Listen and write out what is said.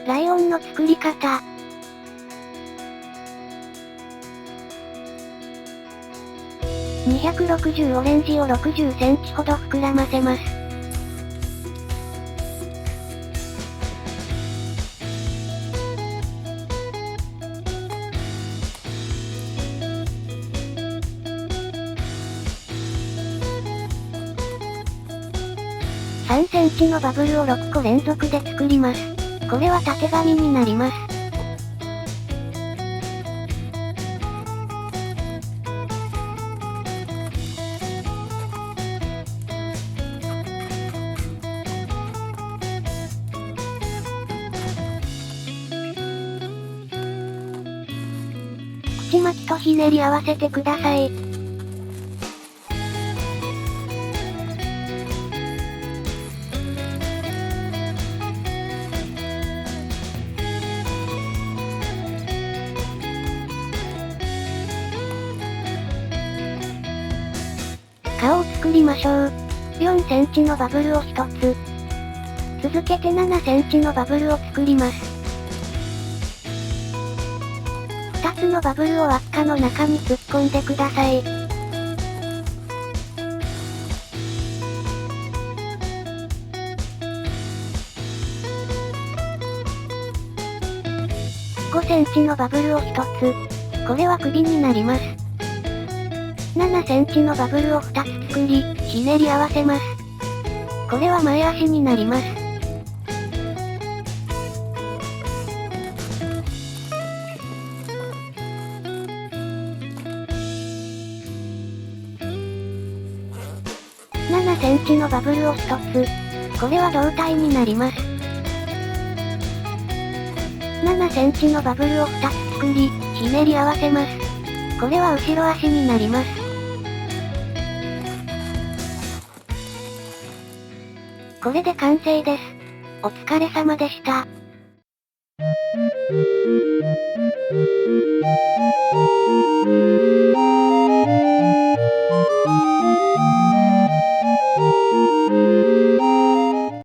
ライオンの作り方。260オレンジを60センチほど膨らませます。3センチのバブルを6個連続で作ります。これは縦紙になります。口巻きとひねり合わせてください。顔を作りましょう。4センチのバブルを1つ。続けて7センチのバブルを作ります。2つのバブルを輪っかの中に突っ込んでください。5センチのバブルを1つ。これは首になります。7センチのバブルを2つ作り、ひねり合わせます。これは前足になります。7センチのバブルを1つ。これは胴体になります。7センチのバブルを2つ作り、ひねり合わせます。これは後ろ足になります。これで完成です。お疲れ様でした。